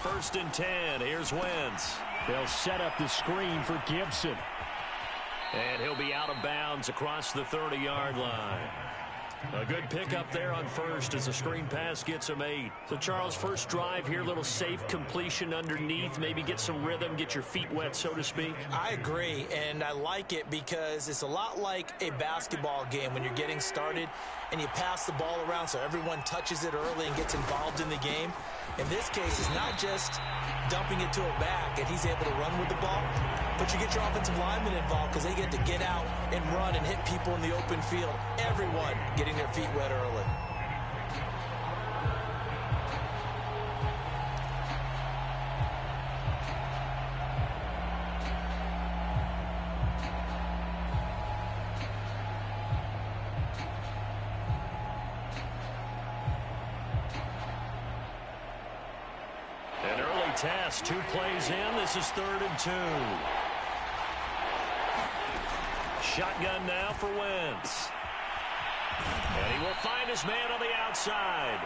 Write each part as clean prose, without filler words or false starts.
first and 10. Here's Wentz. They'll set up the screen for Gibson. And he'll be out of bounds across the 30-yard line. A good pickup there on first as the screen pass gets him 8. So, Charles, first drive here, little safe completion underneath. Maybe get some rhythm, get your feet wet, so to speak. I agree, and I like it because it's a lot like a basketball game when you're getting started and you pass the ball around so everyone touches it early and gets involved in the game. In this case, it's not just dumping it to a back and he's able to run with the ball, but you get your offensive linemen involved because they get to get out and run and hit people in the open field. Everyone getting their feet wet early. An early test, 2 plays in. This is 3rd and 2. Shotgun now for Wentz. And he will find his man on the outside.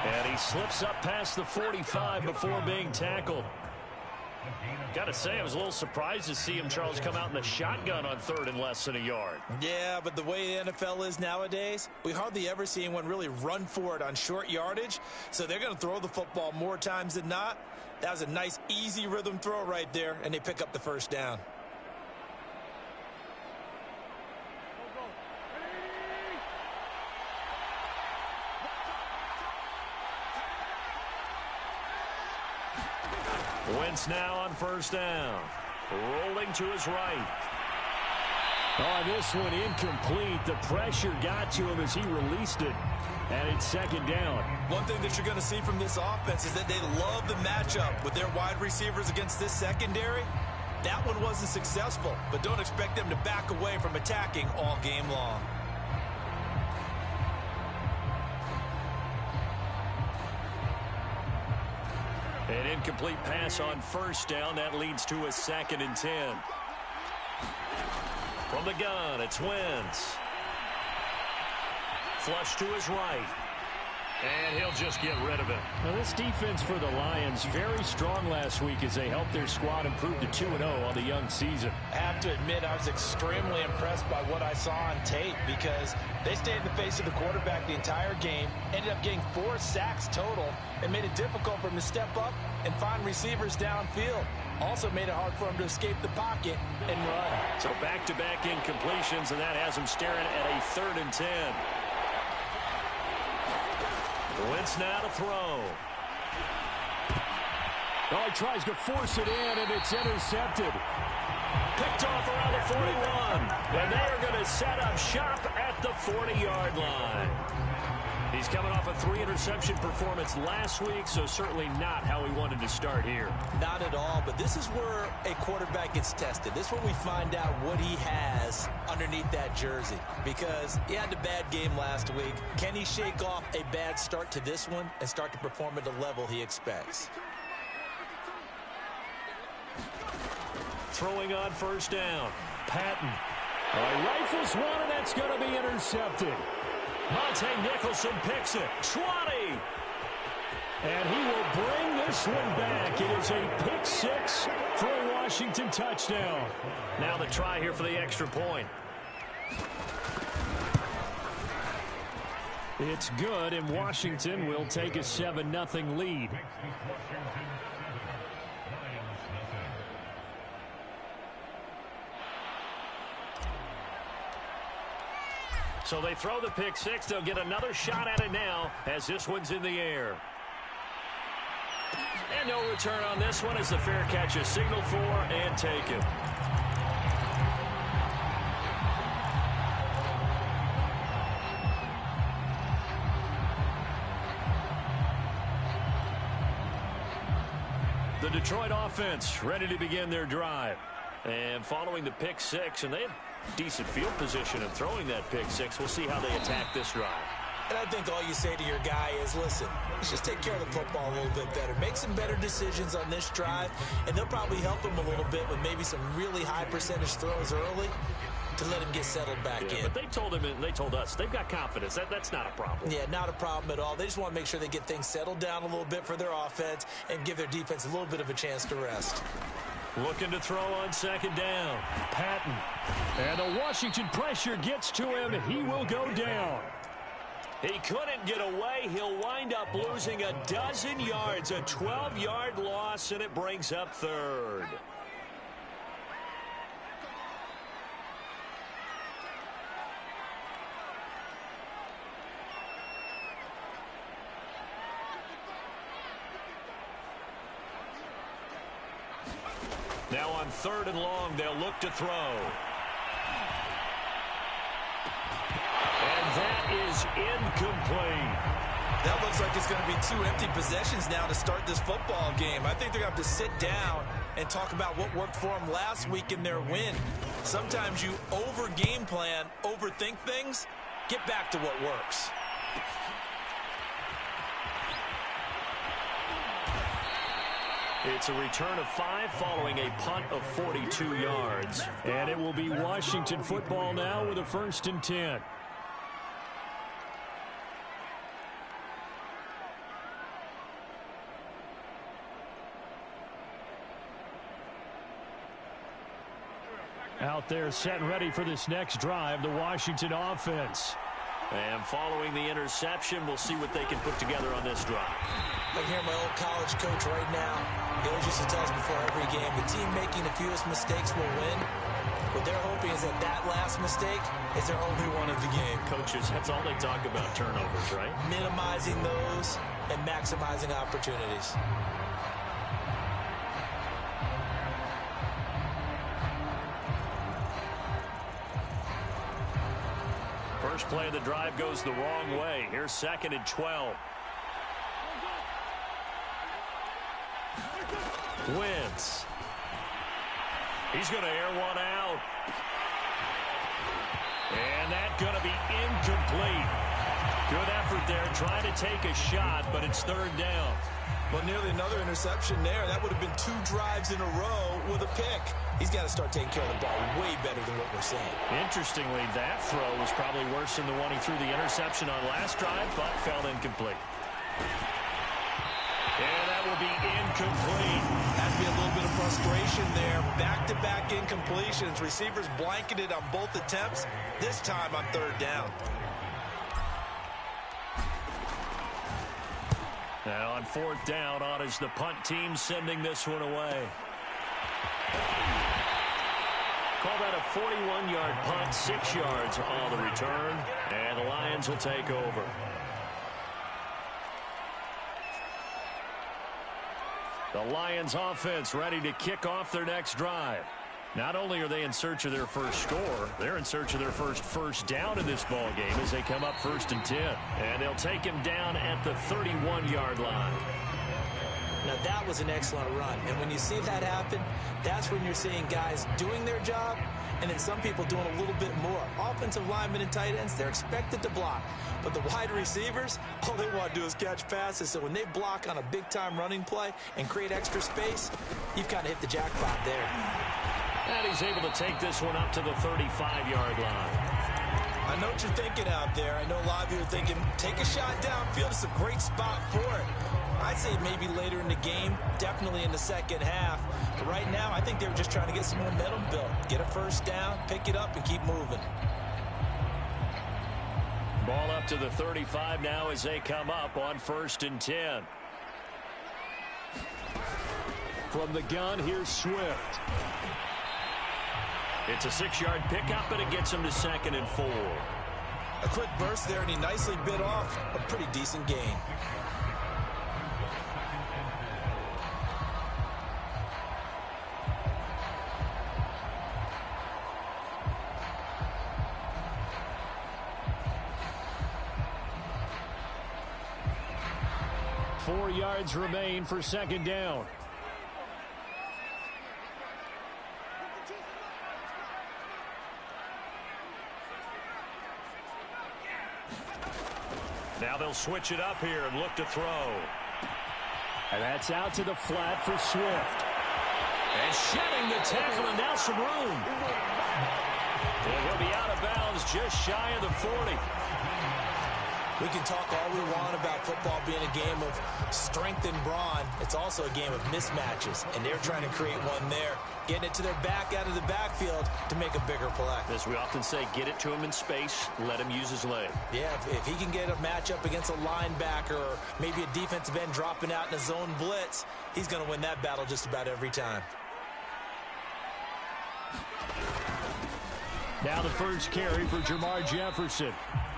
And he slips up past the 45 before being tackled. Got to say, I was a little surprised to see him, Charles, come out in the shotgun on 3rd and less than a yard. Yeah, but the way the NFL is nowadays, we hardly ever see anyone really run for it on short yardage. So they're going to throw the football more times than not. That was a nice, easy rhythm throw right there, and they pick up the first down. Wentz now on first down. Rolling to his right. On this one, incomplete. The pressure got to him as he released it. And it's 2nd down. One thing that you're going to see from this offense is that they love the matchup with their wide receivers against this secondary. That one wasn't successful, but don't expect them to back away from attacking all game long. An incomplete pass on first down. That leads to a 2nd and 10. From the gun, it's Wentz. Flush to his right. And he'll just get rid of it. Now, this defense for the Lions, very strong last week as they helped their squad improve to 2-0 on the young season. I have to admit, I was extremely impressed by what I saw on tape because they stayed in the face of the quarterback the entire game, ended up getting 4 sacks total, and made it difficult for him to step up and find receivers downfield. Also made it hard for him to escape the pocket and run. So back-to-back incompletions, and that has him staring at a 3rd and 10. Wentz now to throw. Oh, he tries to force it in, and it's intercepted. Picked off around the 41. And they are going to set up shop at the 40-yard line. He's coming off a 3-interception performance last week, so certainly not how he wanted to start here. Not at all, but this is where a quarterback gets tested. This is where we find out what he has underneath that jersey, because he had a bad game last week. Can he shake off a bad start to this one and start to perform at the level he expects? Throwing on first down. Patton. Rifles one, and that's going to be intercepted. Monte Nicholson picks it. 20. And he will bring this one back. It is a pick 6 for a Washington touchdown. Now the try here for the extra point. It's good, and Washington will take a 7-0 lead. So they throw the pick 6. They'll get another shot at it now as this one's in the air. And no return on this one as the fair catch is signaled for and taken. The Detroit offense ready to begin their drive. And following the pick 6, and they have decent field position of throwing that pick 6. We'll see how they attack this drive. And I think all you say to your guy is, listen, let's just take care of the football a little bit better. Make some better decisions on this drive, and they'll probably help him a little bit with maybe some really high percentage throws early. to let him get settled back in. But they told him, and they told us, they've got confidence. That's not a problem. Yeah, not a problem at all. They just want to make sure they get things settled down a little bit for their offense and give their defense a little bit of a chance to rest. Looking to throw on second down. Patton. And the Washington pressure gets to him. He will go down. He couldn't get away. He'll wind up losing a dozen yards, a 12-yard loss, and it brings up third. Now on third and long, they'll look to throw. And that is incomplete. That looks like it's going to be 2 empty possessions now to start this football game. I think they're going to have to sit down and talk about what worked for them last week in their win. Sometimes you over-game plan, overthink things. Get back to what works. It's a return of 5 following a punt of 42 yards. And it will be Washington football now with a 1st and 10. Out there set and ready for this next drive, the Washington offense. And following the interception, we'll see what they can put together on this drive. I hear my old college coach right now. He always used to tell us before every game, the team making the fewest mistakes will win. What they're hoping is that that last mistake is their only one of the game. Coaches, that's all they talk about, turnovers, right? Minimizing those and maximizing opportunities. First play of the drive goes the wrong way. Here's 2nd and 12. Wentz. He's going to air one out. And that's going to be incomplete. Good effort there, trying to take a shot, but it's 3rd down. Well, nearly another interception there. That would have been 2 drives in a row with a pick. He's got to start taking care of the ball way better than what we're seeing. Interestingly, that throw was probably worse than the one he threw the interception on last drive, but fell incomplete. And that will be incomplete. Has to be a little bit of frustration there. Back-to-back incompletions. Receivers blanketed on both attempts. This time on 3rd down. Now on 4th down, on is the punt team sending this one away. Call that a 41-yard punt, 6 yards on the return, and the Lions will take over. The Lions offense ready to kick off their next drive. Not only are they in search of their first score, they're in search of their first down in this ball game as they come up 1st and 10. And they'll take him down at the 31-yard line. Now, that was an excellent run. And when you see that happen, that's when you're seeing guys doing their job and then some people doing a little bit more. Offensive linemen and tight ends, they're expected to block. But the wide receivers, all they want to do is catch passes. So when they block on a big-time running play and create extra space, you've kind of hit the jackpot there. And he's able to take this one up to the 35-yard line. I know what you're thinking out there. I know a lot of you are thinking, take a shot downfield. It's a great spot for it. I'd say maybe later in the game, definitely in the second half. But right now, I think they were just trying to get some momentum built. Get a first down, pick it up, and keep moving. Ball up to the 35 now as they come up on 1st and 10. From the gun, here's Swift. It's a 6-yard pickup, and it gets him to 2nd and 4. A quick burst there, and he nicely bit off a pretty decent gain. Four yards remain for 2nd down. Now they'll switch it up here and look to throw. And that's out to the flat for Swift. And shedding the tackle, and now some room. And he'll be out of bounds just shy of the 40. We can talk all we want about football being a game of strength and brawn. It's also a game of mismatches, and they're trying to create one there, getting it to their back out of the backfield to make a bigger play. As we often say, get it to him in space, let him use his leg. Yeah, if he can get a matchup against a linebacker or maybe a defensive end dropping out in a zone blitz, he's going to win that battle just about every time. Now the first carry for Jermar Jefferson.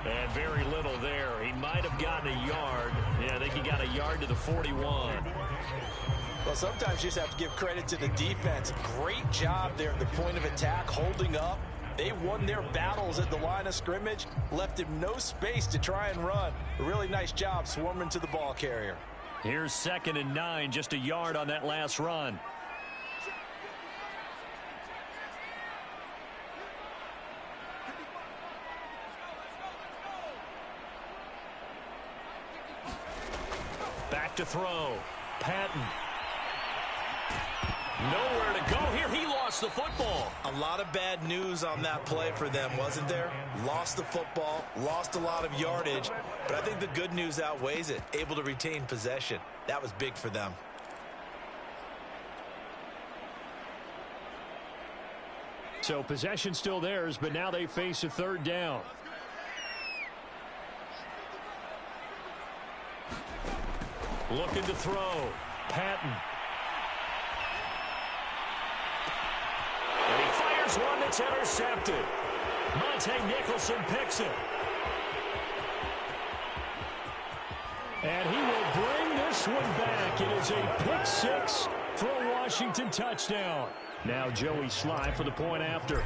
And very little there. He might have gotten a yard. Yeah, I think he got a yard to the 41. Well, sometimes you just have to give credit to the defense. Great job there at the point of attack, holding up. They won their battles at the line of scrimmage, left him no space to try and run. A really nice job swarming to the ball carrier. Here's 2nd and 9, just a yard on that last run. Back to throw. Patton. Nowhere to go here. He lost the football. A lot of bad news on that play for them, wasn't there? Lost the football, lost a lot of yardage, but I think the good news outweighs it. Able to retain possession. That was big for them. So possession still theirs, but now they face a 3rd down. Looking to throw. Patton. And he fires one that's intercepted. Monte Nicholson picks it. And he will bring this one back. It is a pick 6 for a Washington touchdown. Now Joey Sly for the point after.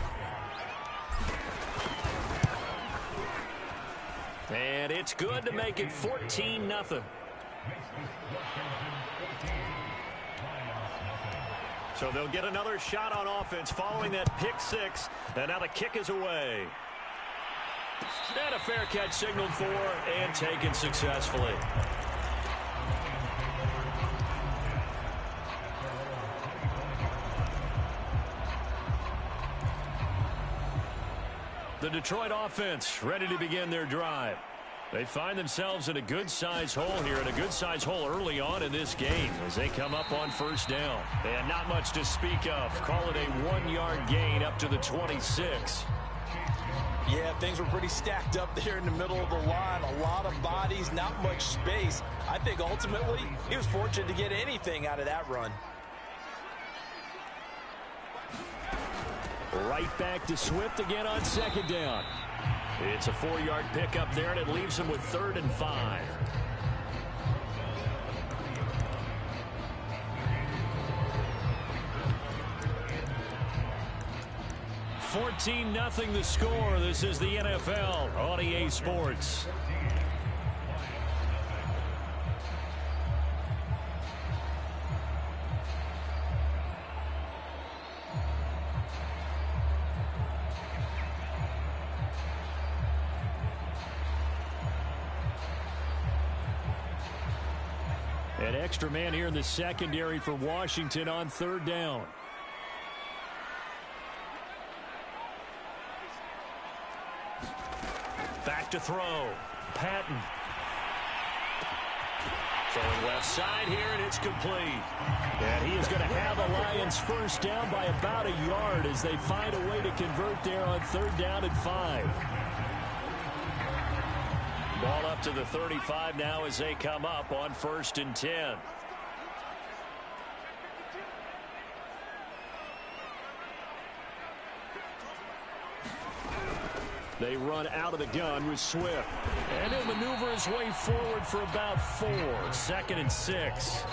And it's good to make it 14-0. So they'll get another shot on offense following that pick 6. And now the kick is away. And a fair catch signaled for and taken successfully. The Detroit offense ready to begin their drive. They find themselves in a good-sized hole here, and a good-sized hole early on in this game as they come up on 1st down. And not much to speak of. Call it a 1-yard gain up to the 26. Yeah, things were pretty stacked up there in the middle of the line. A lot of bodies, not much space. I think ultimately he was fortunate to get anything out of that run. Right back to Swift again on 2nd down. It's a 4-yard pickup there, and it leaves him with 3rd and 5. $14-0 the score. This is the NFL on EA Sports. An extra man here in the secondary for Washington on 3rd down. Back to throw. Patton. Throwing left side here, and it's complete. And he is going to have the Lions 1st down by about a yard as they find a way to convert there on 3rd down and 5. Ball up to the 35 now as they come up on 1st and 10. They run out of the gun with Swift. And he'll maneuver his way forward for about 4. 2nd and 6.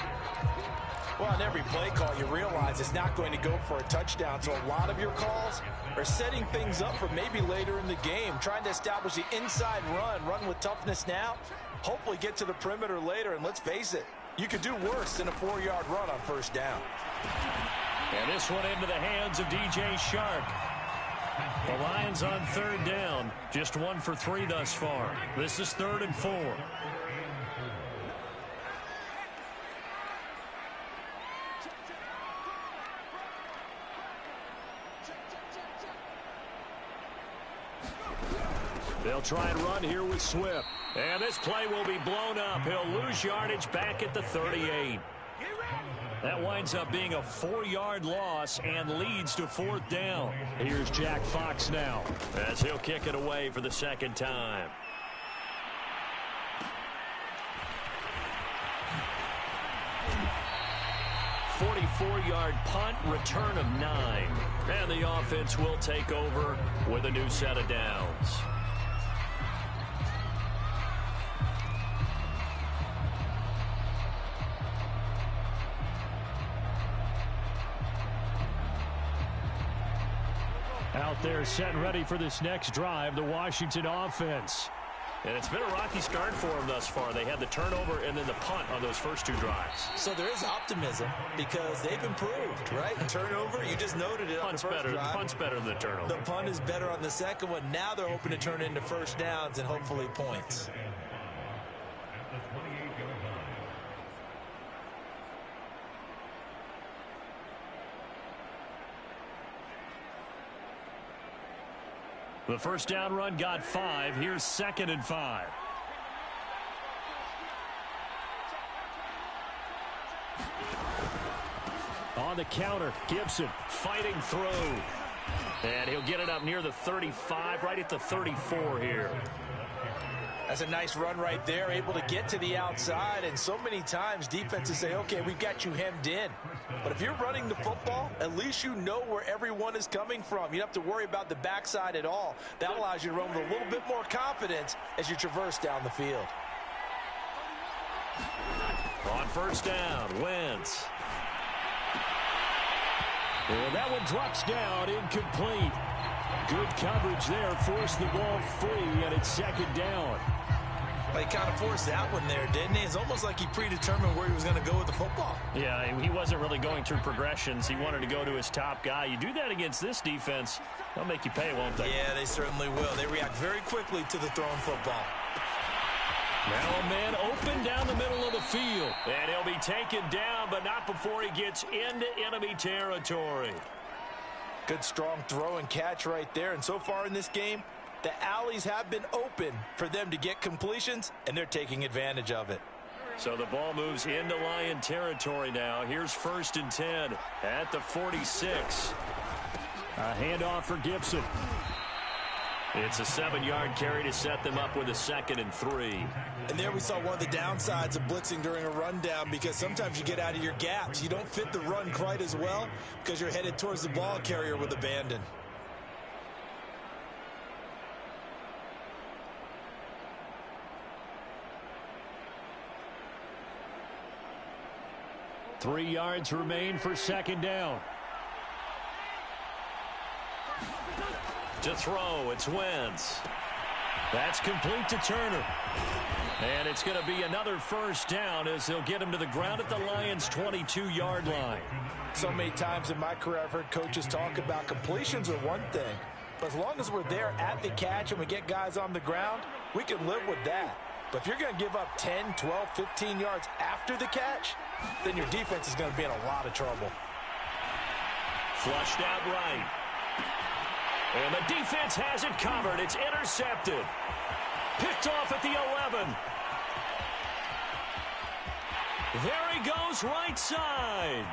Well, on every play call, you realize it's not going to go for a touchdown. So a lot of your calls are setting things up for maybe later in the game, trying to establish the inside run with toughness now, hopefully get to the perimeter later. And let's face it, you could do worse than a 4-yard run on 1st down. And this one into the hands of DJ Chark. The Lions on 3rd down, just 1 for 3 thus far. This is 3rd and 4. They'll try and run here with Swift. And this play will be blown up. He'll lose yardage back at the 38. That winds up being a 4-yard loss and leads to 4th down. Here's Jack Fox now, as he'll kick it away for the second time. A 44-yard punt, return of 9. And the offense will take over with a new set of downs. Out there set and ready for this next drive, the Washington offense. And it's been a rocky start for them thus far. They had the turnover and then the punt on those first 2 drives. So there is optimism because they've improved, right? Turnover, you just noted it on the first drive. The punt's better than the turnover. The punt is better on the second one. Now they're hoping to turn into first downs and hopefully points. The first down run got 5. Here's 2nd and 5. On the counter, Gibson fighting through. And he'll get it up near the 35, right at the 34 here. That's a nice run right there, able to get to the outside. And so many times defenses say, okay, we've got you hemmed in. But if you're running the football, at least you know where everyone is coming from. You don't have to worry about the backside at all. That allows you to run with a little bit more confidence as you traverse down the field. On first down, Wentz. And that one drops down, incomplete. Good coverage there, forced the ball free, and it's 2nd down. He kind of forced that one there, didn't he? It's almost like he predetermined where he was going to go with the football. Yeah, he wasn't really going through progressions. He wanted to go to his top guy. You do that against this defense, they'll make you pay, won't they? Yeah, they certainly will. They react very quickly to the thrown football. Now a man open down the middle of the field. And he'll be taken down, but not before he gets into enemy territory. Good strong throw and catch right there. And so far in this game, the alleys have been open for them to get completions, and they're taking advantage of it. So the ball moves into Lion territory now. Here's 1st and 10 at the 46. A handoff for Gibson. It's a 7-yard carry to set them up with a 2nd and 3. And there we saw one of the downsides of blitzing during a rundown, because sometimes you get out of your gaps. You don't fit the run quite as well because you're headed towards the ball carrier with abandon. Three yards remain for 2nd down. To throw, it's Wentz. That's complete to Turner. And it's going to be another first down as they'll get him to the ground at the Lions' 22-yard line. So many times in my career I've heard coaches talk about completions are one thing, but as long as we're there at the catch and we get guys on the ground, we can live with that. But if you're going to give up 10, 12, 15 yards after the catch, then your defense is going to be in a lot of trouble. Flushed out right. And the defense has it covered. It's intercepted. Picked off at the 11. There he goes right side.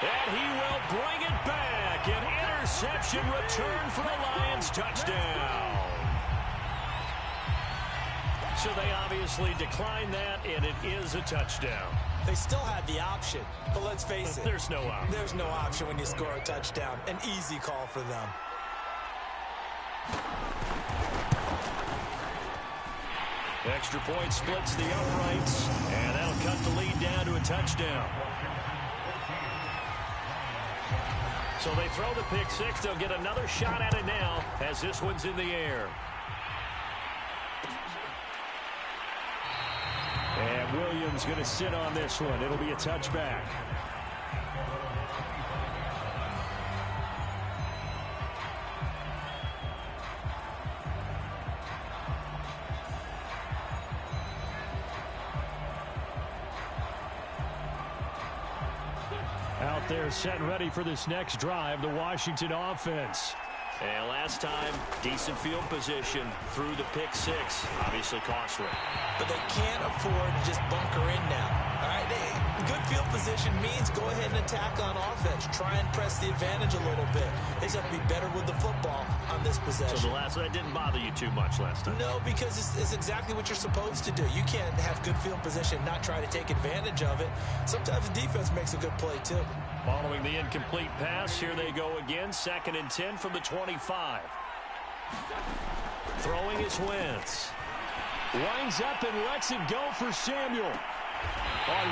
And he will bring it back. An interception return for a Lions touchdown. So they obviously declined that, and it is a touchdown. They still had the option, but let's face it. There's no option. There's no option when you score a touchdown. An easy call for them. Extra point splits the uprights, and that'll cut the lead down to a touchdown. So they throw the pick six. They'll get another shot at it now as this one's in the air. And Williams going to sit on this one. It'll be a touchback. Out there set and ready for this next drive, the Washington offense. And last time, decent field position through the pick six. Obviously costly. But they can't afford to just bunker in now. All right, good field position means go ahead and attack on offense. Try and press the advantage a little bit. They just have to be better with the football on this possession. So that didn't bother you too much last time? No, because it's exactly what you're supposed to do. You can't have good field position and not try to take advantage of it. Sometimes the defense makes a good play, too. Following the incomplete pass, here they go again. 2nd and 10 from the 25. Throwing is Wentz. Winds up and lets it go for Samuel.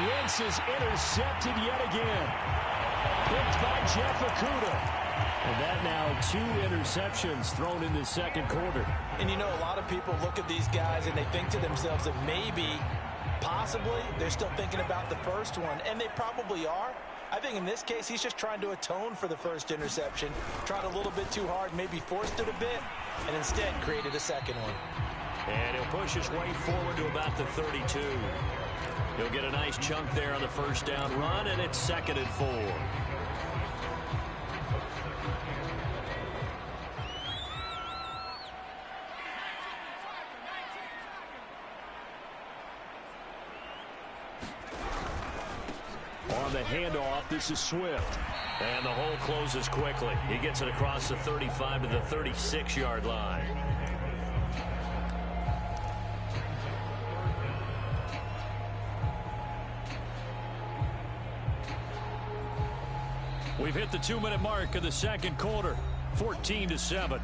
Wentz is intercepted yet again. Picked by Jeff Okudah. And that now 2 interceptions thrown in the second quarter. And you know, a lot of people look at these guys and they think to themselves that maybe, possibly, they're still thinking about the first one. And they probably are. I think in this case, he's just trying to atone for the first interception. Tried a little bit too hard, maybe forced it a bit, and instead created a second one. And he'll push his way forward to about the 32. He'll get a nice chunk there on the first down run, and it's 2nd and 4. On the handoff, this is Swift. And the hole closes quickly. He gets it across the 35 to the 36-yard line. We've hit the 2-minute mark of the second quarter. 14-7.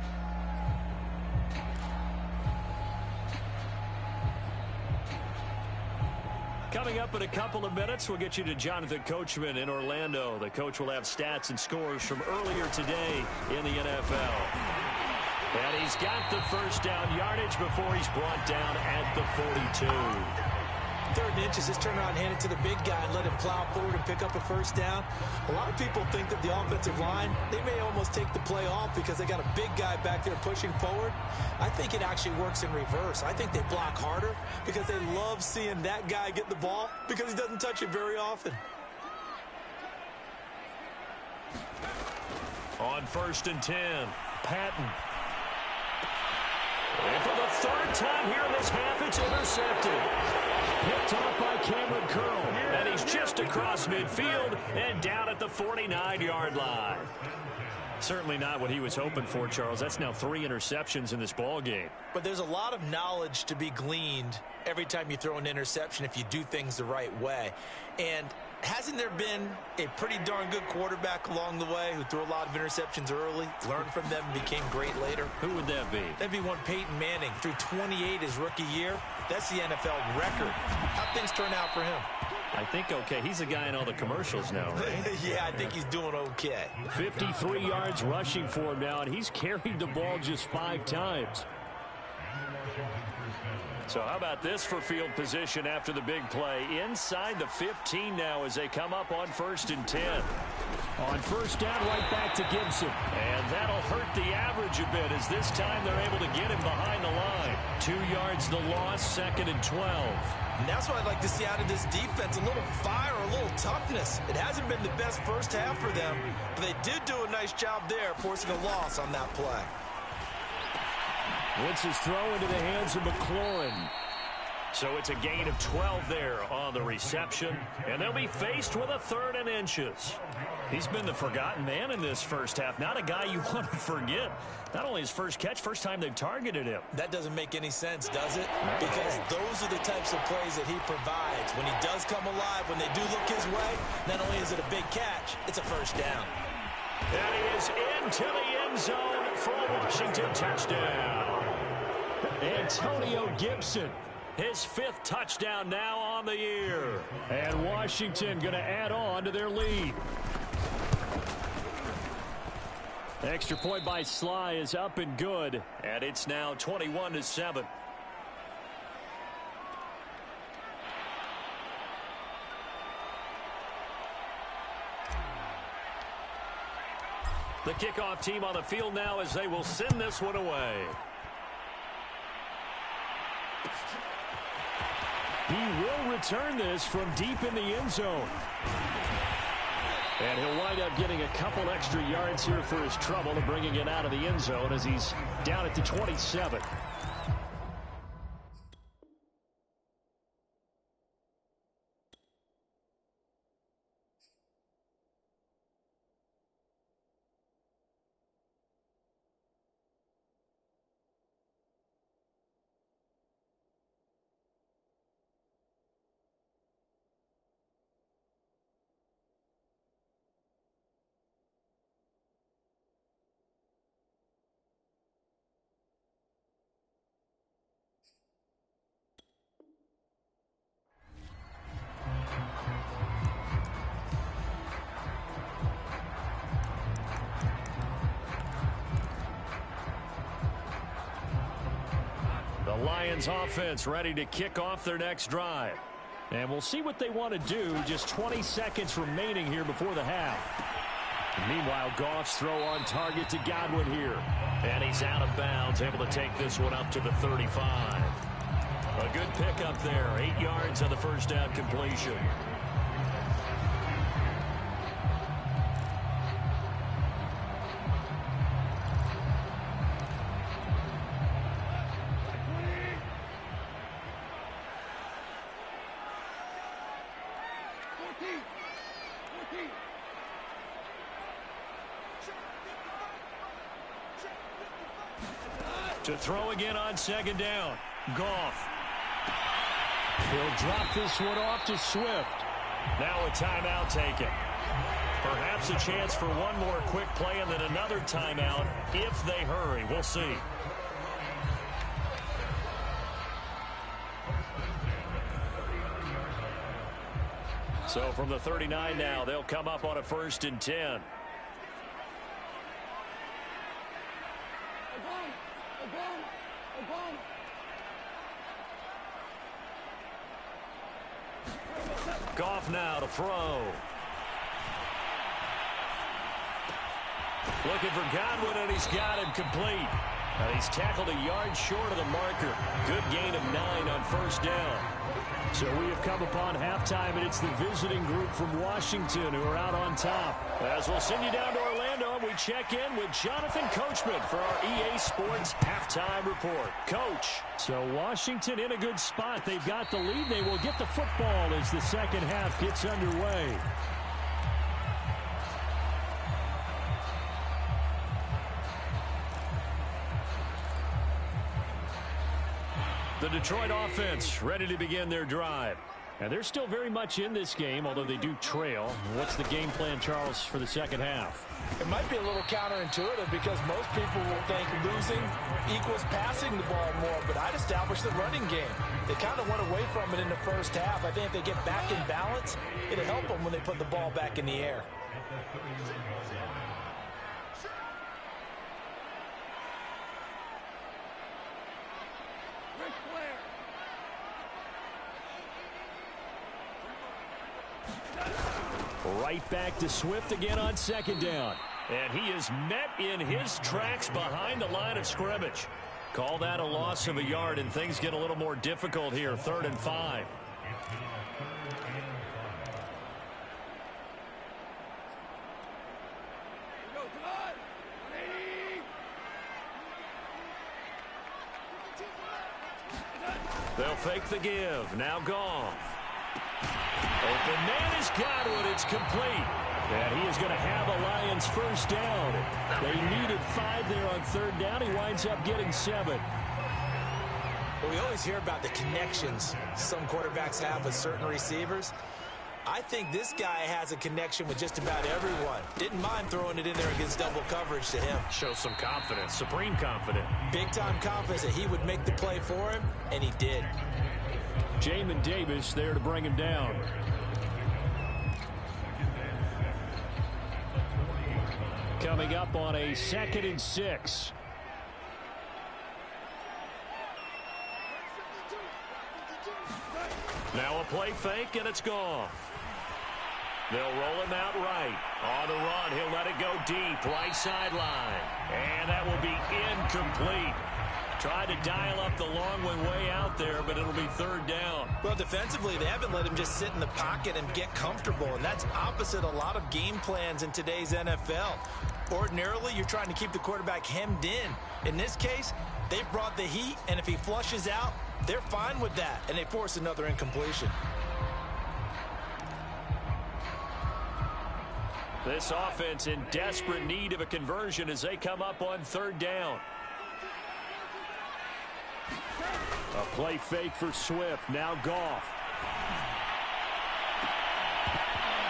Coming up in a couple of minutes, we'll get you to Jonathan Coachman in Orlando. The coach will have stats and scores from earlier today in the NFL. And he's got the first down yardage before he's brought down at the 42. 3rd and inches, just turn around, hand it to the big guy and let him plow forward and pick up a first down. A lot of people think that the offensive line, they may almost take the play off because they got a big guy back there pushing forward. I think it actually works in reverse. I think they block harder because they love seeing that guy get the ball because he doesn't touch it very often. On 1st and 10, Patton. And for the 3rd time here in this half, it's intercepted. Picked off by Cameron Curl. And he's just across midfield and down at the 49-yard line. Certainly not what he was hoping for, Charles. That's now 3 interceptions in this ball game. But there's a lot of knowledge to be gleaned every time you throw an interception if you do things the right way. And hasn't there been a pretty darn good quarterback along the way who threw a lot of interceptions early, learned from them, and became great later? Who would that be? That'd be one Peyton Manning. Threw 28 his rookie year. That's the NFL record. How'd things turn out for him? I think okay. He's a guy in all the commercials now, right? Yeah, I think he's doing okay. 53 yards rushing for him now, and he's carried the ball just 5 times. So how about this for field position after the big play? Inside the 15 now as they come up on 1st and 10. On first down, right back to Gibson. And that'll hurt the average a bit as this time they're able to get him behind the line. 2 yards the loss, 2nd and 12. And that's what I'd like to see out of this defense, a little fire, a little toughness. It hasn't been the best first half for them, but they did do a nice job there, forcing a loss on that play. Wentz's throw into the hands of McLaurin. So it's a gain of 12 there on the reception, and they'll be faced with a 3rd and inches. He's been the forgotten man in this first half. Not a guy you want to forget. Not only his first catch, first time they've targeted him. That doesn't make any sense, does it? Because those are the types of plays that he provides. When he does come alive, when they do look his way, not only is it a big catch, it's a first down. And he is into the end zone for a Washington touchdown. Antonio Gibson. His 5th touchdown now on the year. And Washington going to add on to their lead. Extra point by Sly is up and good. And it's now 21-7. The kickoff team on the field now as they will send this one away. He will return this from deep in the end zone. And he'll wind up getting a couple extra yards here for his trouble and bringing it out of the end zone as he's down at the 27. The Lions offense ready to kick off their next drive. And we'll see what they want to do. Just 20 seconds remaining here before the half. Meanwhile, Goff's throw on target to Godwin here. And he's out of bounds, able to take this one up to the 35. A good pickup there. 8 yards on the first down completion. To throw again on second down. Goff. He'll drop this one off to Swift. Now a timeout taken. Perhaps a chance for one more quick play and then another timeout if they hurry. We'll see. So from the 39 now, they'll come up on a 1st and 10. Goff now to throw. Looking for Godwin, and he's got him complete. And he's tackled a yard short of the marker. Good gain of 9 on 1st down. So we have come upon halftime, and it's the visiting group from Washington who are out on top. As we'll send you down to Orlando, we check in with Jonathan Coachman for our EA Sports Halftime Report. Coach, so Washington in a good spot. They've got the lead. They will get the football as the second half gets underway. The Detroit offense ready to begin their drive. And they're still very much in this game, although they do trail. What's the game plan, Charles, for the second half? It might be a little counterintuitive because most people will think losing equals passing the ball more, but I'd establish the running game. They kind of went away from it in the first half. I think if they get back in balance, it'll help them when they put the ball back in the air. Right back to Swift again on second down. And he is met in his tracks behind the line of scrimmage. Call that a loss of a yard, and things get a little more difficult here. 3rd and 5. They'll fake the give. Now Goff. Open man is Godwin. It's complete. And he is going to have a Lions 1st down. They needed 5 there on 3rd down. He winds up getting 7. Well, we always hear about the connections some quarterbacks have with certain receivers. I think this guy has a connection with just about everyone. Didn't mind throwing it in there against double coverage to him. Shows some confidence, supreme confidence. Big-time confidence that he would make the play for him, and he did. Jamin Davis there to bring him down. Coming up on a 2nd and 6. Now a play fake, and it's gone. They'll roll him out right. On the run, he'll let it go deep, right sideline. And that will be incomplete. Tried to dial up the long one way out there, but it'll be third down. Well, defensively, they haven't let him just sit in the pocket and get comfortable, and that's opposite a lot of game plans in today's NFL. Ordinarily, you're trying to keep the quarterback hemmed in. In this case, they've brought the heat, and if he flushes out, they're fine with that, and they force another incompletion. This offense in desperate need of a conversion as they come up on third down. A play fake for Swift. Now Goff.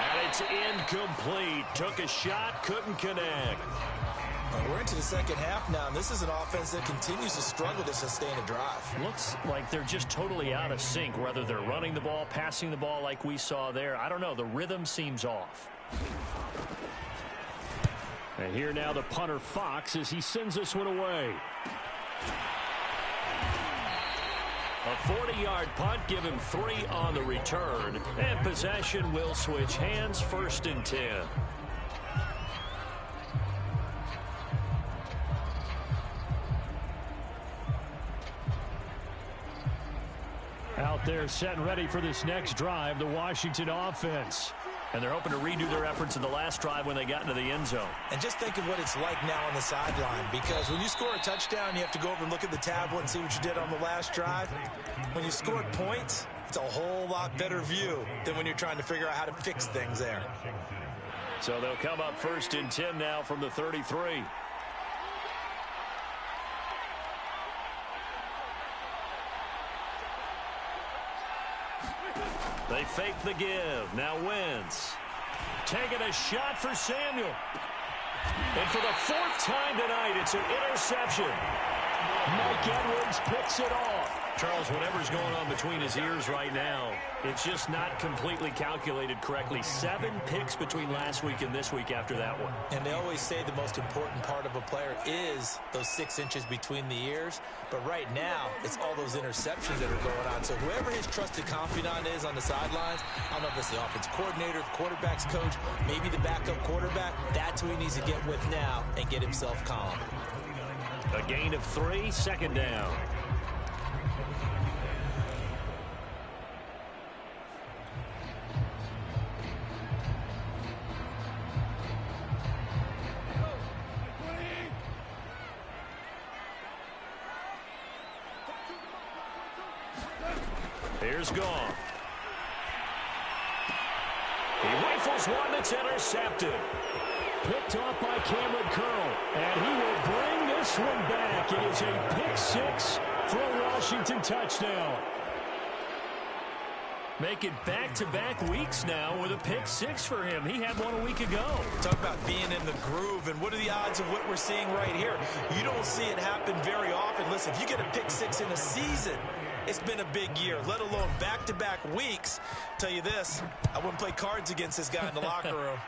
And it's incomplete. Took a shot, couldn't connect. We're into the second half now, and this is an offense that continues to struggle to sustain a drive. Looks like they're just totally out of sync, whether they're running the ball, passing the ball like we saw there. I don't know. The rhythm seems off. And here now the punter Fox as he sends this one away. A 40-yard punt, give him 3 on the return. And possession will switch hands, 1st and 10. Out there set and ready for this next drive, the Washington offense. And they're hoping to redo their efforts in the last drive when they got into the end zone. And just think of what it's like now on the sideline, because when you score a touchdown, you have to go over and look at the tablet and see what you did on the last drive. When you scored points, it's a whole lot better view than when you're trying to figure out how to fix things there. So they'll come up 1st and 10 now from the 33. They fake the give. Now Wentz. Taking a shot for Samuel. And for the 4th time tonight, it's an interception. Mike Edwards picks it off. Charles, whatever's going on between his ears right now, it's just not completely calculated correctly. 7 picks between last week and this week after that one. And they always say the most important part of a player is those 6 inches between the ears. But right now, it's all those interceptions that are going on. So whoever his trusted confidant is on the sidelines, I don't know if it's the offense coordinator, the quarterback's coach, maybe the backup quarterback, that's who he needs to get with now and get himself calm. A gain of 3, 2nd down. Here's Goff. He rifles one that's intercepted. Picked off by Cameron Curl. And he will bring this one back. It is a pick 6 for a Washington touchdown. Make it back-to-back weeks now with a pick 6 for him. He had one a week ago. Talk about being in the groove, and what are the odds of what we're seeing right here? You don't see it happen very often. Listen, if you get a pick 6 in a season, it's been a big year, let alone back-to-back weeks. Tell you this, I wouldn't play cards against this guy in the locker room.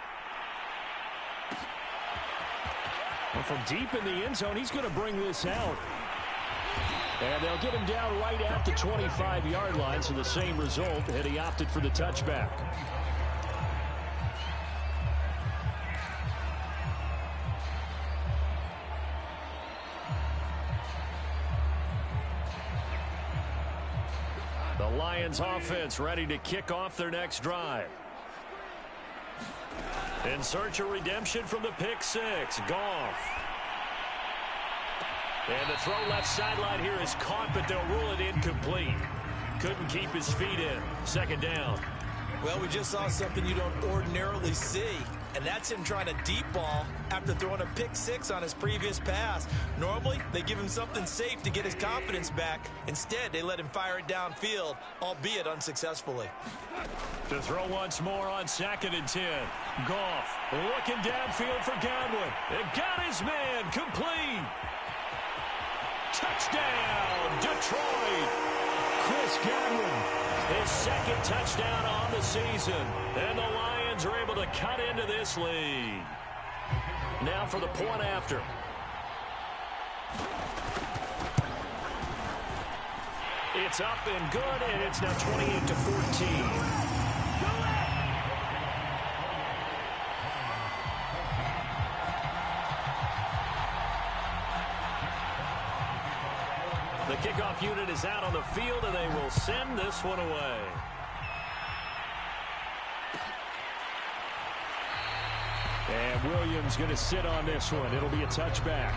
Well, from deep in the end zone, he's going to bring this out. And they'll get him down right at the 25-yard line, so the same result, and he opted for the touchback. The Lions offense ready to kick off their next drive. In search of redemption from the pick 6, Goff. And the throw left sideline here is caught, but they'll rule it incomplete. Couldn't keep his feet in. 2nd down. Well, we just saw something you don't ordinarily see, and that's him trying to deep ball after throwing a pick 6 on his previous pass. Normally, they give him something safe to get his confidence back. Instead, they let him fire it downfield, albeit unsuccessfully. To throw once more on 2nd and 10. Goff looking downfield for Godwin. It got his man complete. Touchdown, Detroit. Chris Godwin. His 2nd touchdown on the season. And the Lions are able to cut into this lead. Now for the point after. It's up and good, and it's now 28-14. Kickoff unit is out on the field, and they will send this one away. And Williams going to sit on this one. It'll be a touchback.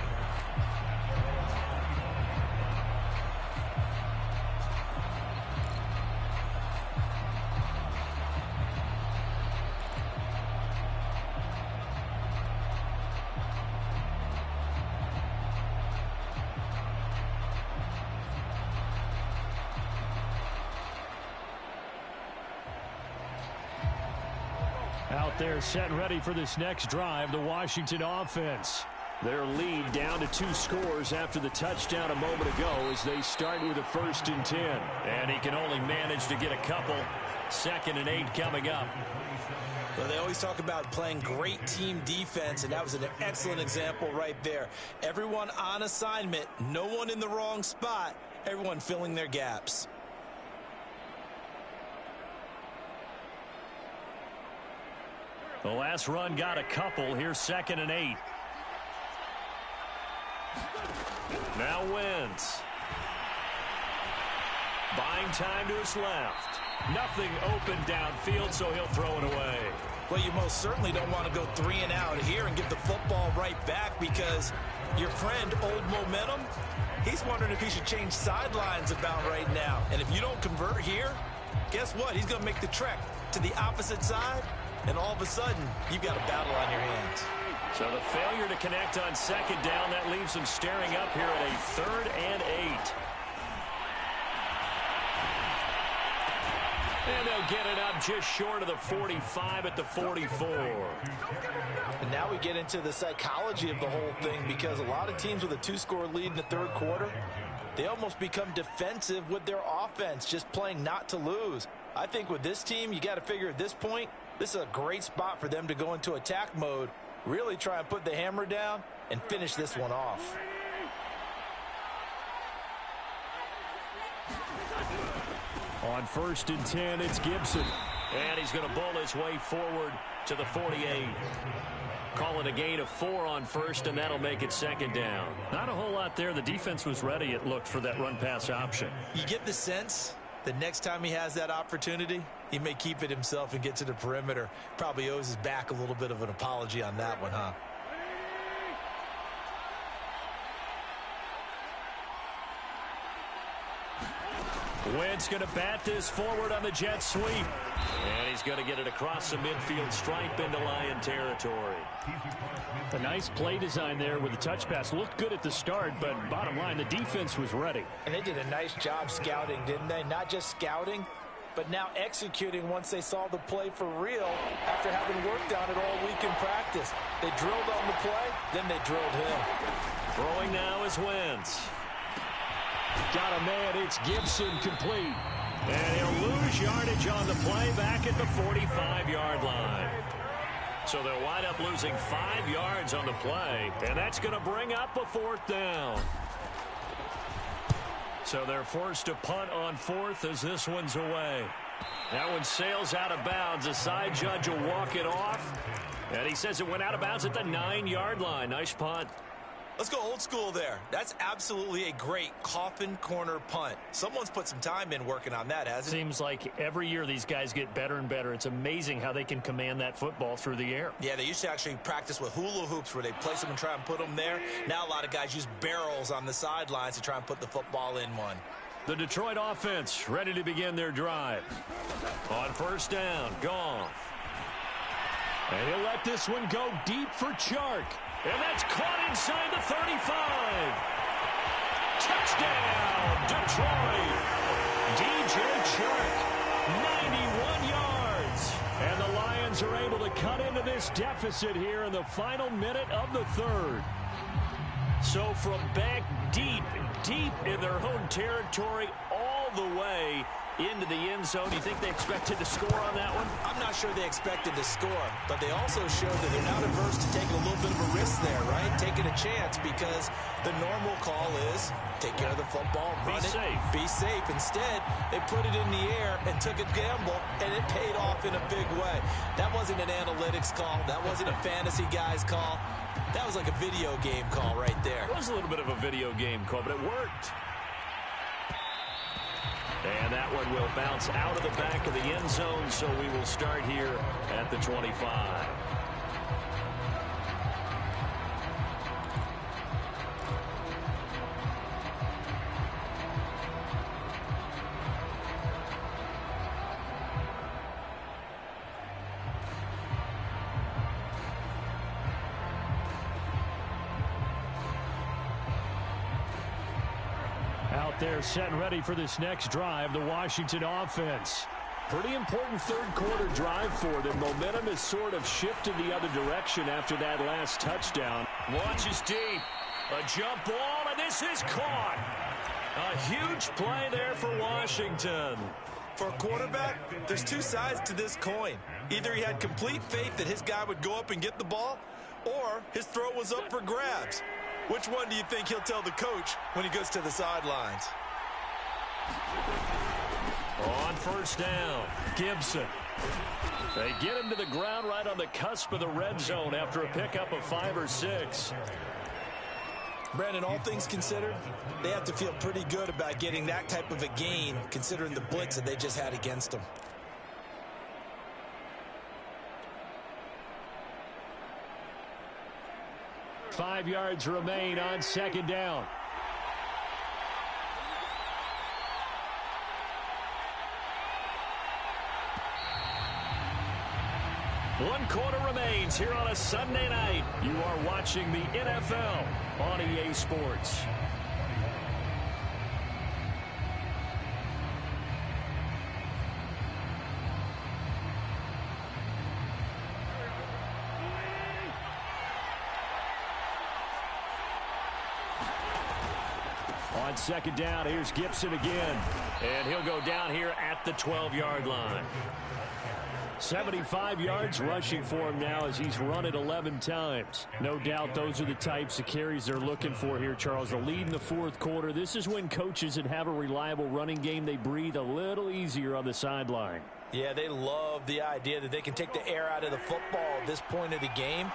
Out there set ready for this next drive, the Washington offense. Their lead down to 2 scores after the touchdown a moment ago as they start with a 1st and 10. And he can only manage to get a couple. 2nd and 8 coming up. Well, they always talk about playing great team defense, and that was an excellent example right there. Everyone on assignment, no one in the wrong spot, everyone filling their gaps. The last run got a couple. Here's 2nd and 8. Now Wentz. Buying time to his left. Nothing open downfield, so he'll throw it away. Well, you most certainly don't want to go 3 and out here and give the football right back, because your friend, Old Momentum, he's wondering if he should change sidelines about right now. And if you don't convert here, guess what? He's going to make the trek to the opposite side. And all of a sudden, you've got a battle on your hands. So the failure to connect on 2nd down, that leaves them staring up here at a 3rd and 8. And they'll get it up just short of the 45 at the 44. And now we get into the psychology of the whole thing, because a lot of teams with a 2-score lead in the 3rd quarter, they almost become defensive with their offense, just playing not to lose. I think with this team, you got to figure at this point, this is a great spot for them to go into attack mode, really try and put the hammer down and finish this one off. On 1st and 10, it's Gibson. And he's going to bowl his way forward to the 48. Call it a gain of 4 on 1st, and that'll make it 2nd down. Not a whole lot there. The defense was ready, it looked, for that run-pass option. You get the sense the next time he has that opportunity, he may keep it himself and get to the perimeter. Probably owes his back a little bit of an apology on that one, huh? Wentz going to bat this forward on the jet sweep. And he's going to get it across the midfield stripe into Lion territory. A nice play design there with the touch pass. Looked good at the start, but bottom line, the defense was ready. And they did a nice job scouting, didn't they? Not just scouting, but now executing once they saw the play for real after having worked on it all week in practice. They drilled on the play, then they drilled him. Throwing now is Wentz. Got a man, it's Gibson, complete. And he'll lose yardage on the play back at the 45-yard line. So they'll wind up losing 5 yards on the play, and that's going to bring up a 4th down. So they're forced to punt on 4th as this one's away. That one sails out of bounds. The side judge will walk it off, and he says it went out of bounds at the 9-yard line. Nice punt. Let's go old school there. That's absolutely a great coffin corner punt. Someone's put some time in working on that, hasn't it? Seems like every year these guys get better and better. It's amazing how they can command that football through the air. Yeah, they used to actually practice with hula hoops where they place them and try and put them there. Now a lot of guys use barrels on the sidelines to try and put the football in one. The Detroit offense ready to begin their drive. On 1st down, Goff. And he'll let this one go deep for Chark. And that's caught inside the 35. Touchdown, Detroit. DJ Chark, 91 yards. And the Lions are able to cut into this deficit here in the final minute of the 3rd. So from back deep in their own territory all the way into the end zone. Do you think they expected to score on that one? I'm not sure they expected to score, but they also showed that they're not averse to taking a little bit of a risk there, right? Taking a chance, because the normal call is take care of the football, run it, be safe. Instead, they put it in the air and took a gamble, and it paid off in a big way. That wasn't an analytics call. That wasn't a fantasy guy's call. That was like a video game call right there. It was a little bit of a video game call, but it worked. that one will bounce out of the back of the end zone, so we will start here at the 25. They're set and ready for this next drive, the Washington offense. Pretty important third quarter drive for them. Momentum has sort of shifted the other direction after that last touchdown. Launches deep. A jump ball, and this is caught. A huge play there for Washington. For a quarterback, there's two sides to this coin. Either he had complete faith that his guy would go up and get the ball, or his throw was up for grabs. Which one do you think he'll tell the coach when he goes to the sidelines? On first down, Gibson. They get him to the ground right on the cusp of the red zone after a pickup of 5 or 6. Brandon, all things considered, they have to feel pretty good about getting that type of a gain considering the blitz that they just had against them. Five yards remain on second down. One quarter remains here on a Sunday night. You are watching the NFL on EA Sports. On second down, here's Gibson again. And he'll go down here at the 12-yard line. 75 yards rushing for him now as he's run it 11 times. No doubt those are the types of carries they're looking for here, Charles. The lead in the fourth quarter. This is when coaches that have a reliable running game, they breathe a little easier on the sideline. Yeah, they love the idea that they can take the air out of the football at this point of the game.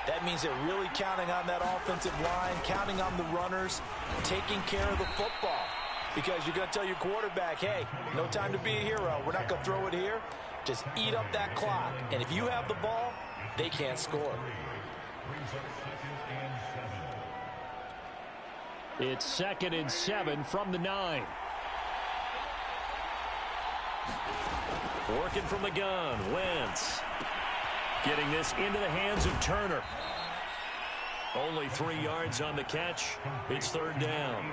That means they're really counting on that offensive line, counting on the runners, taking care of the football. Because you're going to tell your quarterback, hey, no time to be a hero. We're not going to throw it here. Just eat up that clock. And if you have the ball, they can't score. It's 2nd and 7 from the 9. Working from the gun, Wentz. Getting this into the hands of Turner. Only 3 yards on the catch. It's third down.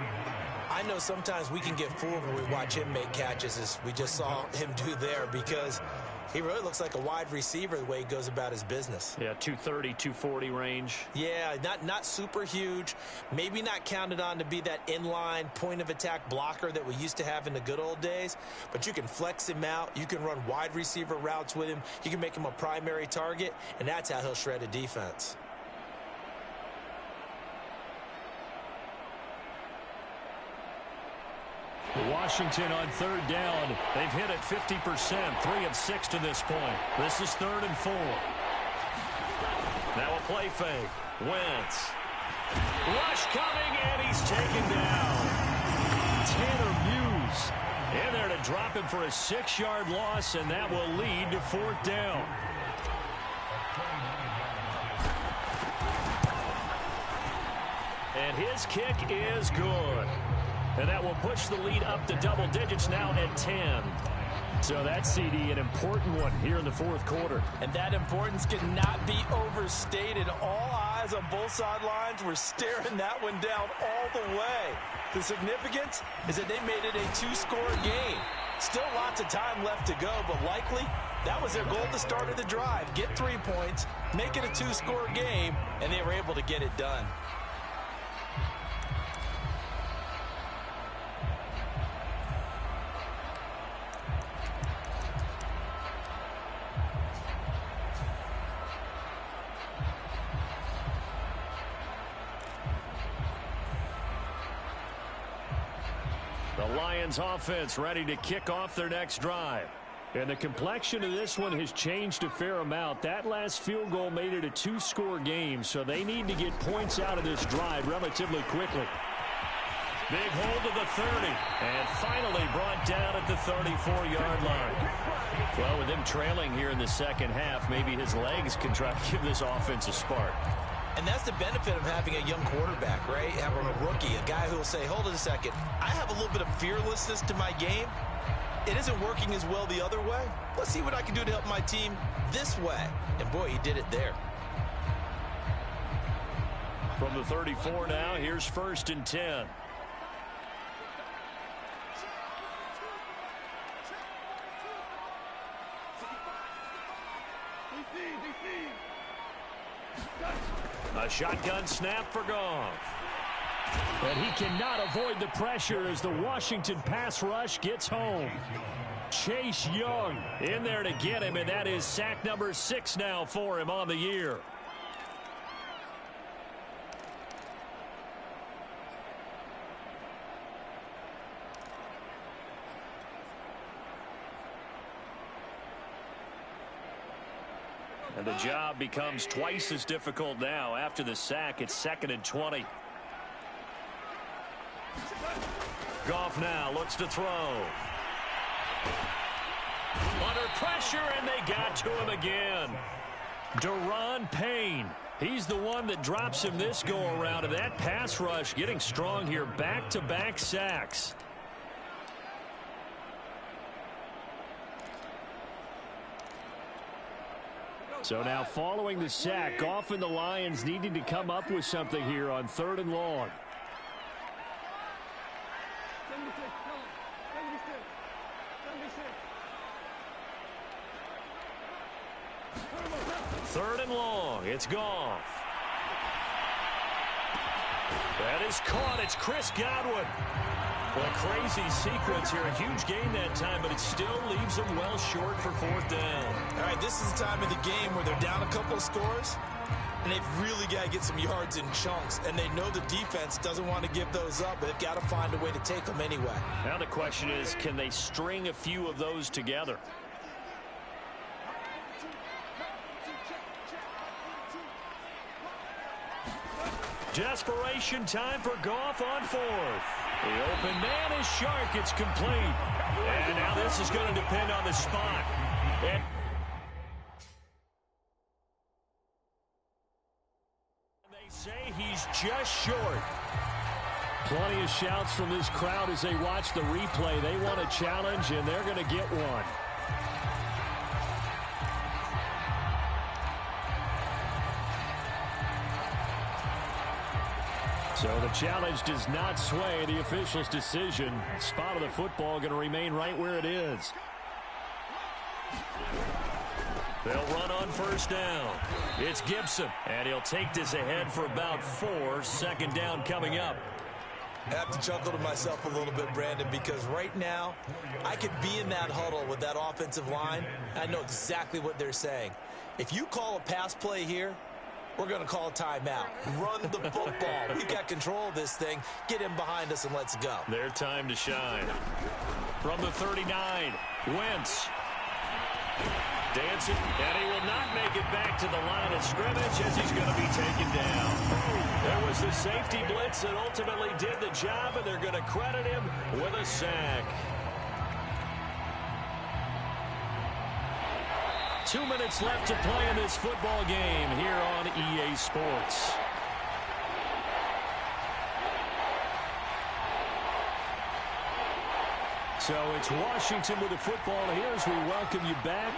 I know sometimes we can get fooled when we watch him make catches, as we just saw him do there, because he really looks like a wide receiver the way he goes about his business. Yeah, 230, 240 range. Yeah, not super huge. Maybe not counted on to be that inline point-of-attack blocker that we used to have in the good old days. But you can flex him out. You can run wide receiver routes with him. You can make him a primary target, and that's how he'll shred a defense. Washington on third down. They've hit it 50%, 3 of 6 to this point. This is 3rd and 4. Now a play fake. Wentz. Rush coming, and he's taken down. Tanner Muse in there to drop him for a 6-yard loss, and that will lead to 4th down. And his kick is good. And that will push the lead up to double digits now at 10. So that, CD, an important one here in the fourth quarter. And that importance cannot be overstated. All eyes on both sidelines were staring that one down all the way. The significance is that they made it a 2-score game. Still lots of time left to go, but likely that was their goal at the start of the drive. Get 3 points, make it a 2-score game, and they were able to get it done. The Lions offense ready to kick off their next drive. And the complexion of this one has changed a fair amount. That last field goal made it a 2-score game, so they need to get points out of this drive relatively quickly. Big hold of the 30. And finally brought down at the 34-yard line. Well, with him trailing here in the second half, maybe his legs can try to give this offense a spark. And that's the benefit of having a young quarterback, right? Having a rookie, a guy who will say, hold it a second, I have a little bit of fearlessness to my game. It isn't working as well the other way. Let's see what I can do to help my team this way. And boy, he did it there. From the 34 now, here's 1st and 10. A shotgun snap for Goff. And he cannot avoid the pressure as the Washington pass rush gets home. Chase Young in there to get him, and that is sack number 6 now for him on the year. And the job becomes twice as difficult now. After the sack, it's 2nd and 20. Goff now looks to throw. Under pressure, and they got to him again. Daron Payne. He's the one that drops him this go-around. And that pass rush getting strong here. Back-to-back sacks. So now following the sack, Goff and the Lions needing to come up with something here on 3rd and long. Third and long. It's Goff. That is caught. It's Chris Godwin. Well, crazy sequence here. A huge gain that time, but it still leaves them well short for 4th down. All right, this is the time of the game where they're down a couple of scores, and they've really got to get some yards in chunks, and they know the defense doesn't want to give those up, but they've got to find a way to take them anyway. Now the question is, can they string a few of those together? Desperation time for Goff on 4th. The open man is Shark. It's complete. And now this is going to depend on the spot. And they say he's just short. Plenty of shouts from this crowd as they watch the replay. They want a challenge, and they're going to get one. So the challenge does not sway the official's decision. Spot of the football going to remain right where it is. They'll run on 1st down. It's Gibson, and he'll take this ahead for about 4. 2nd down coming up. I have to chuckle to myself a little bit, Brandon, because right now I could be in that huddle with that offensive line. I know exactly what they're saying. If you call a pass play here, we're going to call a timeout. Run the football. We've got control of this thing. Get him behind us and let's go. Their time to shine. From the 39, Wentz. Dancing, and he will not make it back to the line of scrimmage as he's going to be taken down. There was the safety blitz that ultimately did the job, and they're going to credit him with a sack. 2 minutes left to play in this football game here on EA Sports. So it's Washington with the football here as we welcome you back.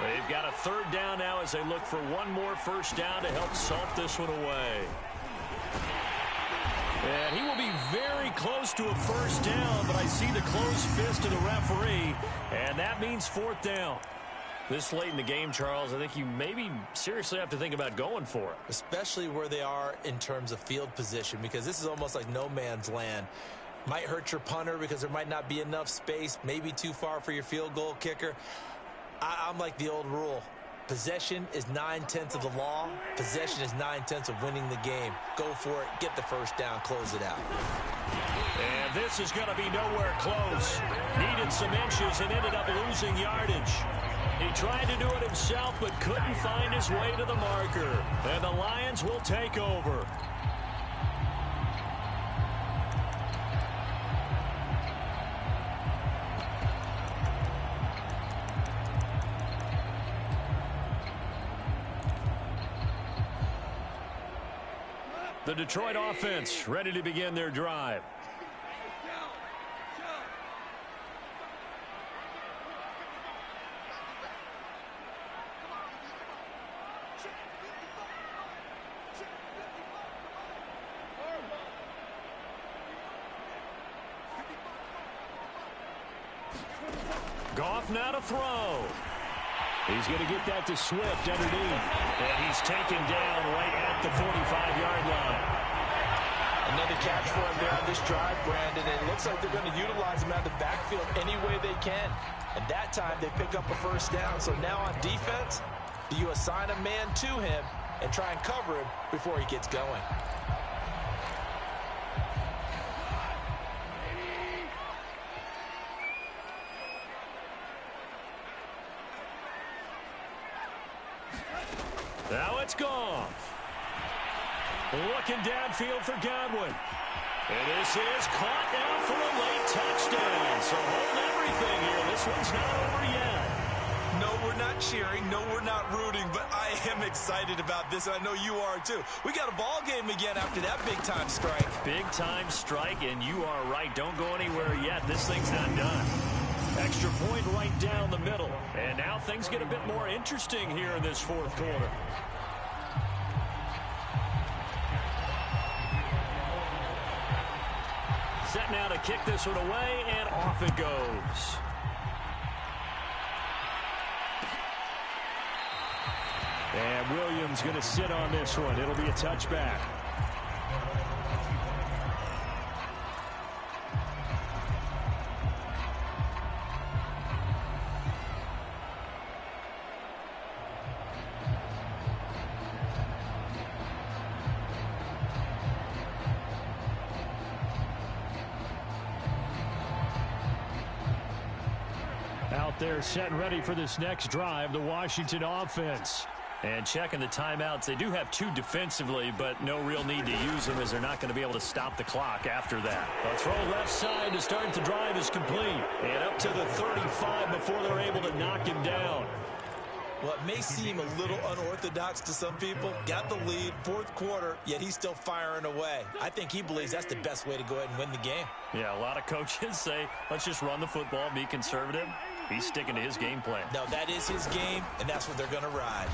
They've got a 3rd down now as they look for one more 1st down to help salt this one away. And he will be very close to a 1st down, but I see the closed fist of the referee, and that means 4th down. This late in the game, Charles, I think you maybe seriously have to think about going for it. Especially where they are in terms of field position, because this is almost like no man's land. Might hurt your punter because there might not be enough space, maybe too far for your field goal kicker. I'm like the old rule. Possession is 9/10 of the law. Possession is 9/10 of winning the game. Go for it. Get the 1st down. Close it out. And this is going to be nowhere close. Needed some inches and ended up losing yardage. He tried to do it himself but couldn't find his way to the marker. And the Lions will take over. The Detroit offense ready to begin their drive. Goff now to throw. He's going to get that to Swift underneath. And he's taken down right at the 45-yard line. Another catch for him there on this drive, Brandon. And it looks like they're going to utilize him out of the backfield any way they can. And that time they pick up a first down. So now on defense, you assign a man to him and try and cover him before he gets going. Now it's Goff. Looking downfield for Godwin. And this is caught now for a late touchdown. So hold everything here. This one's not over yet. No, we're not cheering. No, we're not rooting. But I am excited about this. And I know you are too. We got a ball game again after that big-time strike. Big-time strike, and you are right. Don't go anywhere yet. This thing's not done. Extra point right down the middle. And now things get a bit more interesting here in this fourth quarter. Set now to kick this one away, and off it goes. And Williams going to sit on this one. It'll be a touchback. Out there set and ready for this next drive, the Washington offense. And checking the timeouts, they do have two defensively, but no real need to use them as they're not going to be able to stop the clock after that. A throw left side to start the drive is complete. And up to the 35 before they're able to knock him down. Well, it may seem a little unorthodox to some people. Got the lead, fourth quarter, yet he's still firing away. I think he believes that's the best way to go ahead and win the game. Yeah, a lot of coaches say, let's just run the football, be conservative. He's sticking to his game plan. No, that is his game, and that's what they're going to ride.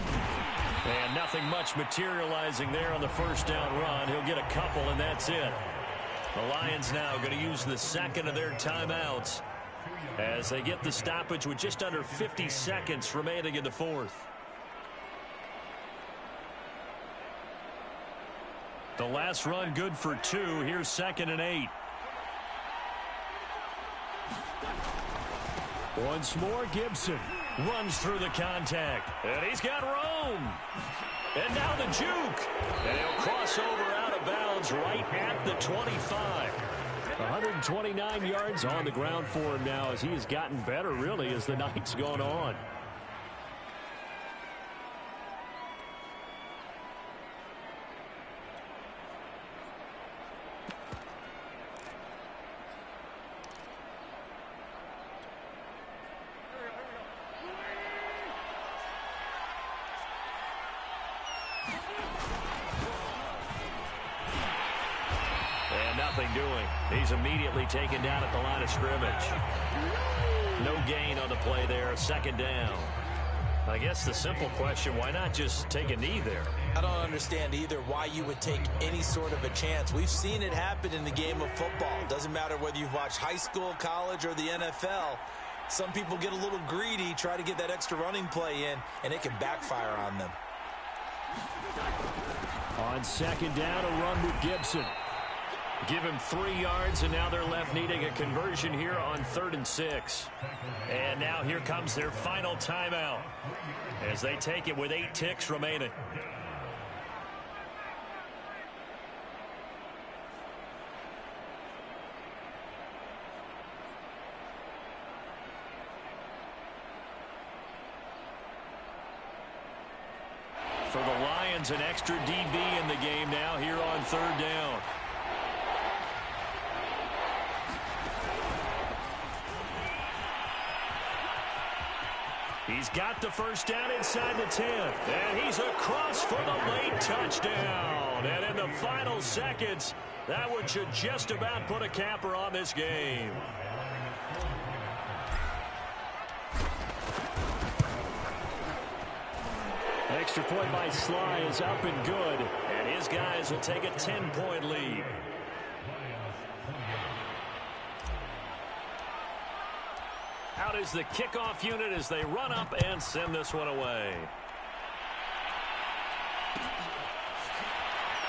And nothing much materializing there on the first down run. He'll get a couple, and that's it. The Lions now going to use the second of their timeouts as they get the stoppage with just under 50 seconds remaining in the fourth. The last run good for 2. Here's 2nd and 8. Once more, Gibson runs through the contact. And he's got Rome. And now the juke. And he'll cross over out of bounds right at the 25. 129 yards on the ground for him now as he has gotten better, really, as the night's gone on. Nothing doing. He's immediately taken down at the line of scrimmage. No gain on the play there. 2nd down. I guess the simple question, why not just take a knee there? I don't understand either why you would take any sort of a chance. We've seen it happen in the game of football. Doesn't matter whether you've watched high school, college, or the NFL. Some people get a little greedy, try to get that extra running play in, and it can backfire on them. On 2nd down, a run with Gibson. Give him 3 yards, and now they're left needing a conversion here on 3rd and 6. And now here comes their final timeout as they take it with 8 ticks remaining. For the Lions, an extra DB in the game now here on 3rd down. He's got the first down inside the 10. And he's across for the late touchdown. And in the final seconds, that one should just about put a capper on this game. Extra point by Sly is up and good. And his guys will take a 10-point lead. Out is the kickoff unit as they run up and send this one away.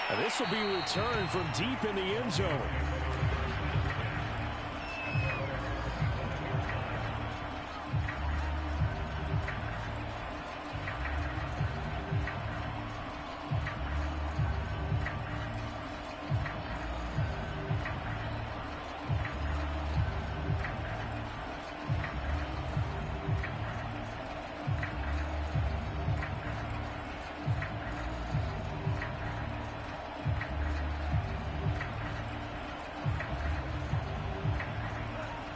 And this will be returned from deep in the end zone.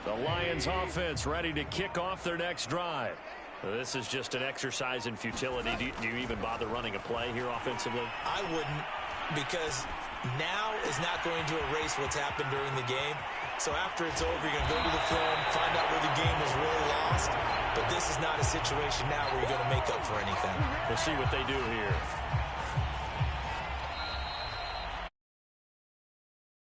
The Lions offense ready to kick off their next drive. This is just an exercise in futility. Do you even bother running a play here offensively? I wouldn't, because now is not going to erase what's happened during the game. So after it's over, you're going to go to the film, find out where the game was really lost. But this is not a situation now where you're going to make up for anything. We'll see what they do here.